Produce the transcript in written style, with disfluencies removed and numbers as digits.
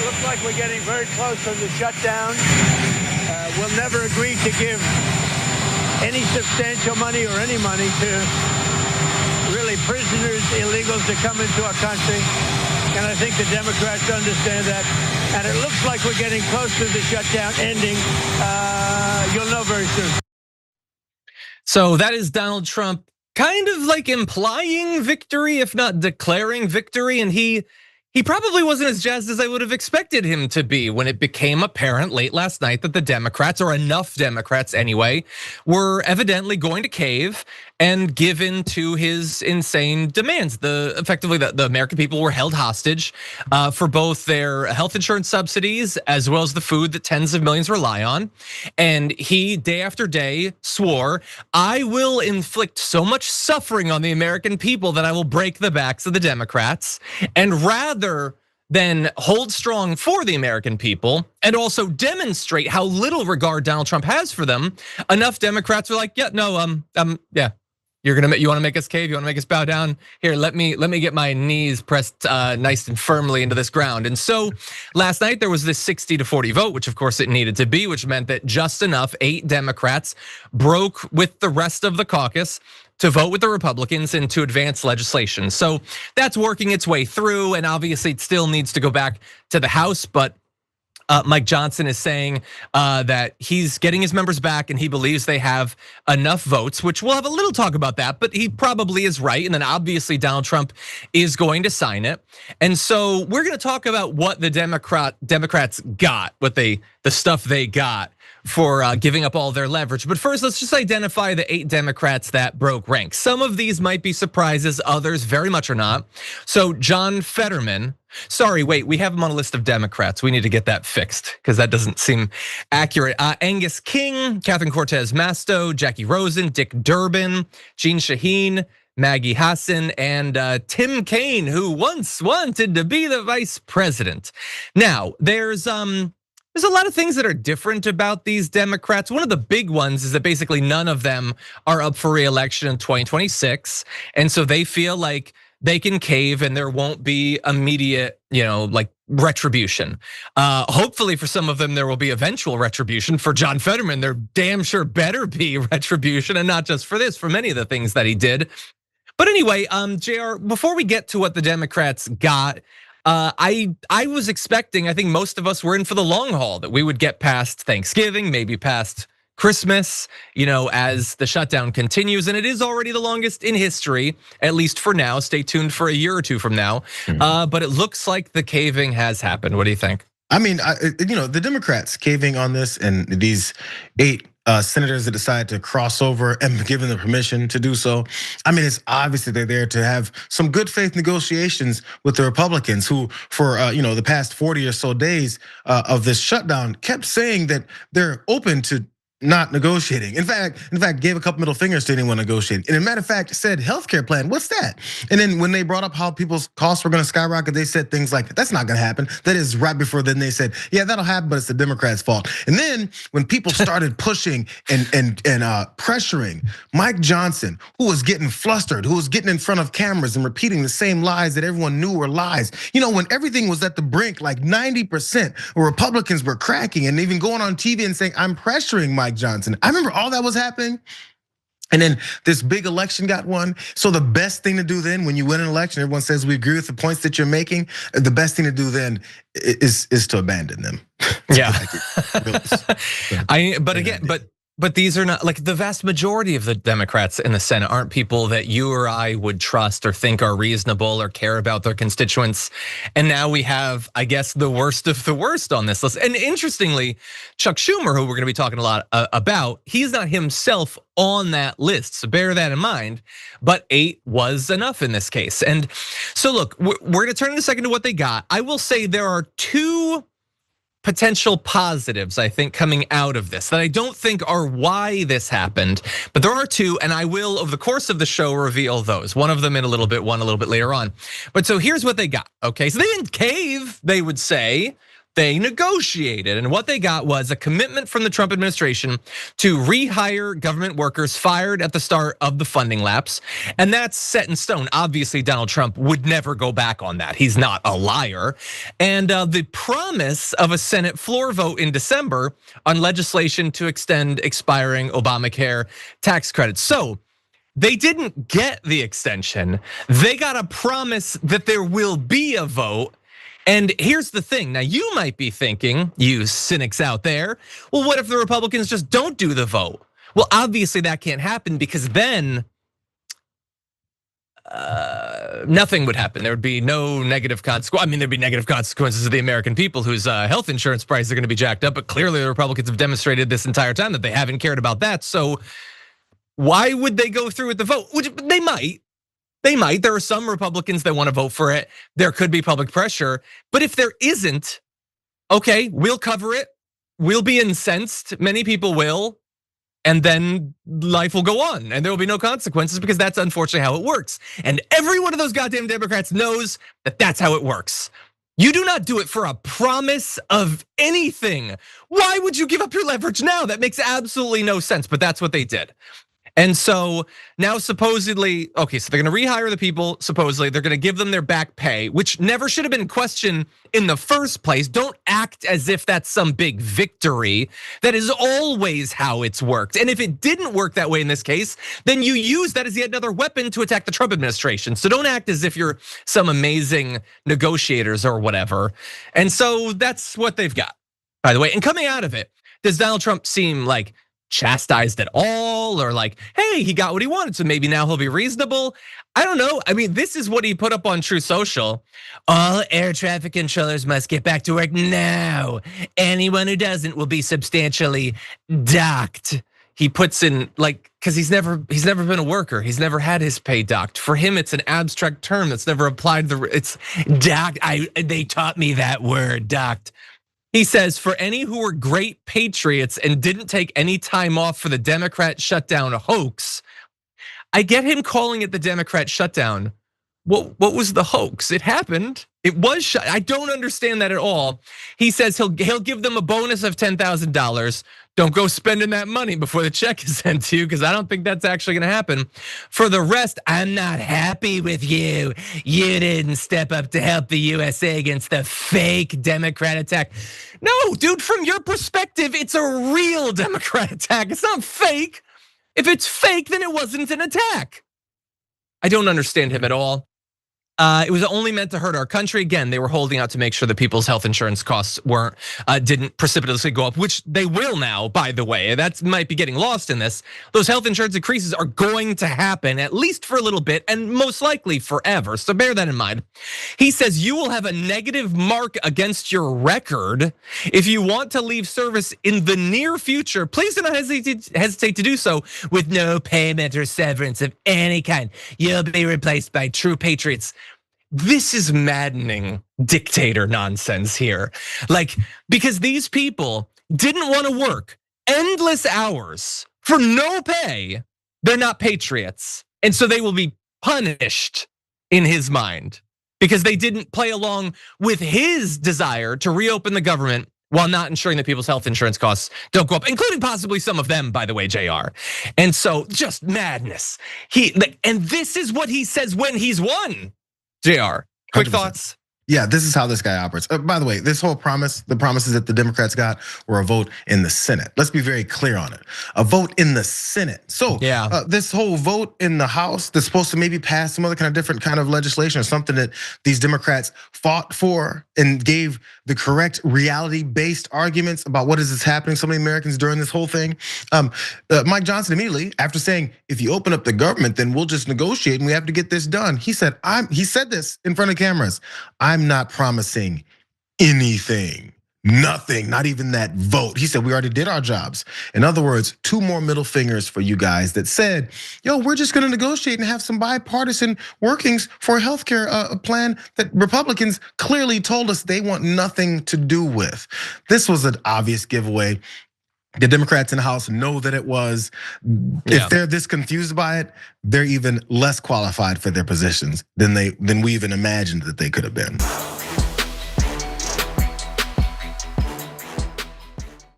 Looks like we're getting very close on the shutdown. We'll never agree to give any substantial money or any money to really prisoners, illegals that come into our country. And I think the Democrats understand that. And it looks like we're getting close to the shutdown ending. You'll know very soon. So that is Donald Trump kind of like implying victory, if not declaring victory. And he probably wasn't as jazzed as I would have expected him to be when it became apparent late last night that the Democrats, or enough Democrats anyway, were evidently going to cave and give in to his insane demands. Effectively, the American people were held hostage for both their health insurance subsidies as well as the food that tens of millions rely on. And he, day after day, swore, "I will inflict so much suffering on the American people that I will break the backs of the Democrats." And rather than hold strong for the American people and also demonstrate how little regard Donald Trump has for them, enough Democrats were like, "Yeah, no, yeah. You want to make us cave? You want to make us bow down? Here, let me get my knees pressed nice and firmly into this ground." And so last night there was this 60-40 vote, which of course it needed to be, which meant that just enough 8 Democrats broke with the rest of the caucus to vote with the Republicans and to advance legislation. So that's working its way through, and obviously it still needs to go back to the House, but Mike Johnson is saying that he's getting his members back and he believes they have enough votes, which we'll have a little talk about that, but he probably is right. And then obviously Donald Trump is going to sign it. And so we're gonna talk about what the Democrats got, the stuff they got for giving up all their leverage. But first, let's just identify the 8 Democrats that broke ranks. Some of these might be surprises, others very much are not. So John Fetterman, sorry, wait, we have him on a list of Democrats. We need to get that fixed because that doesn't seem accurate. Angus King, Catherine Cortez Masto, Jackie Rosen, Dick Durbin, Jean Shaheen, Maggie Hassan, and Tim Kaine, who once wanted to be the vice president. Now, there's a lot of things that are different about these Democrats. One of the big ones is that basically none of them are up for re-election in 2026. And so they feel like they can cave and there won't be immediate, like retribution. Hopefully for some of them, there will be eventual retribution. For John Fetterman, there damn sure better be retribution, and not just for this, for many of the things that he did. But anyway, JR, before we get to what the Democrats got, I was expecting, I think most of us were in for the long haul, that we would get past Thanksgiving, maybe past Christmas, as the shutdown continues, and it is already the longest in history, at least for now. Stay tuned for a year or two from now. But it looks like the caving has happened. What do you think? I mean, the Democrats caving on this, and these 8 senators that decide to cross over and given the permission to do so. I mean, it's obviously they're there to have some good faith negotiations with the Republicans, who for the past 40 or so days of this shutdown kept saying that they're open to not negotiating. In fact, gave a couple middle fingers to anyone negotiating. And as a matter of fact, said healthcare plan, what's that? And then when they brought up how people's costs were gonna skyrocket, they said things like, that's not gonna happen. That is right before then they said, yeah, that'll happen, but it's the Democrats' fault. And then when people started pushing and pressuring Mike Johnson, who was getting flustered, who was getting in front of cameras and repeating the same lies that everyone knew were lies. When everything was at the brink, like 90% of Republicans were cracking and even going on TV and saying, I'm pressuring Mike Johnson. I remember all that was happening. And then this big election got won. So the best thing to do then, when you win an election, everyone says we agree with the points that you're making. The best thing to do then is to abandon them. Yeah. But these are not, like, the vast majority of the Democrats in the Senate aren't people that you or I would trust or think are reasonable or care about their constituents. And now we have, I guess, the worst of the worst on this list. And interestingly, Chuck Schumer, who we're gonna be talking a lot about, he's not himself on that list, so bear that in mind. But 8 was enough in this case. And so look, we're gonna turn in a second to what they got. I will say there are 2 potential positives, I think, coming out of this that I don't think are why this happened, but there are 2, and I will, over the course of the show, reveal those. One of them in a little bit, one a little bit later on. But so here's what they got, okay? So they didn't cave, they would say, They negotiated, and what they got was a commitment from the Trump administration to rehire government workers fired at the start of the funding lapse. And that's set in stone. Obviously, Donald Trump would never go back on that. He's not a liar. And the promise of a Senate floor vote in December on legislation to extend expiring Obamacare tax credits. So they didn't get the extension. They got a promise that there will be a vote. And here's the thing, now you might be thinking, you cynics out there, well, what if the Republicans just don't do the vote? Well, obviously that can't happen because then nothing would happen. There would be no negative consequences. I mean, there'd be negative consequences of the American people whose health insurance prices are gonna be jacked up, but clearly the Republicans have demonstrated this entire time that they haven't cared about that. So why would they go through with the vote? Which they might. They might. There are some Republicans that want to vote for it. There could be public pressure. But if there isn't, okay, we'll cover it. We'll be incensed. Many people will. And then life will go on and there will be no consequences because that's unfortunately how it works. And every one of those goddamn Democrats knows that that's how it works. You do not do it for a promise of anything. Why would you give up your leverage now? That makes absolutely no sense, but that's what they did. And so now supposedly, okay, so they're gonna rehire the people, supposedly, they're gonna give them their back pay, which never should have been questioned in the first place. Don't act as if that's some big victory. That is always how it's worked. And if it didn't work that way in this case, then you use that as yet another weapon to attack the Trump administration. So don't act as if you're some amazing negotiators or whatever. And so that's what they've got, by the way. And coming out of it, does Donald Trump seem like chastised at all, or like, hey, he got what he wanted, so maybe now he'll be reasonable? I don't know. I mean, this is what he put up on Truth Social. All air traffic controllers must get back to work now. Anyone who doesn't will be substantially docked. He puts in like, because he's never been a worker. He's never had his pay docked. For him, it's an abstract term that's never applied. It's docked. They taught me that word, docked. He says, for any who were great patriots and didn't take any time off for the Democrat shutdown hoax. I get him calling it the Democrat shutdown. What was the hoax? It happened. It was shut. I don't understand that at all. He says he'll give them a bonus of $10,000. Don't go spending that money before the check is sent to you, because I don't think that's actually gonna happen. For the rest, I'm not happy with you. You didn't step up to help the USA against the fake Democrat attack. No, dude, from your perspective, it's a real Democrat attack. It's not fake. If it's fake, then it wasn't an attack. I don't understand him at all. It was only meant to hurt our country. Again, they were holding out to make sure that people's health insurance costs didn't precipitously go up, which they will now, by the way. That might be getting lost in this. Those health insurance increases are going to happen, at least for a little bit, and most likely forever. So bear that in mind. He says you will have a negative mark against your record if you want to leave service in the near future. Please do not hesitate to do so with no payment or severance of any kind. You'll be replaced by true patriots. This is maddening dictator nonsense here. Like, because these people didn't want to work endless hours for no pay, they're not patriots. And so they will be punished in his mind because they didn't play along with his desire to reopen the government while not ensuring that people's health insurance costs don't go up, including possibly some of them, by the way, JR. And so just madness. And this is what he says when he's won. JR, quick 100%. Thoughts? Yeah, this is how this guy operates. By the way, this whole promise, the promises that the Democrats got were a vote in the Senate. Let's be very clear on it. A vote in the Senate. So yeah, this whole vote in the House that's supposed to maybe pass some other kind of different kind of legislation or something that these Democrats fought for and gave the correct reality-based arguments about what is happening to so many Americans during this whole thing. Mike Johnson immediately, after saying, if you open up the government, then we'll just negotiate and we have to get this done. He said this in front of cameras. I'm not promising anything, nothing, not even that vote. He said, we already did our jobs. In other words, 2 more middle fingers for you guys that said, yo, we're just gonna negotiate and have some bipartisan workings for a healthcare plan that Republicans clearly told us they want nothing to do with. This was an obvious giveaway. The Democrats in the House know that it was. If they're this confused by it, they're even less qualified for their positions than we even imagined that they could have been.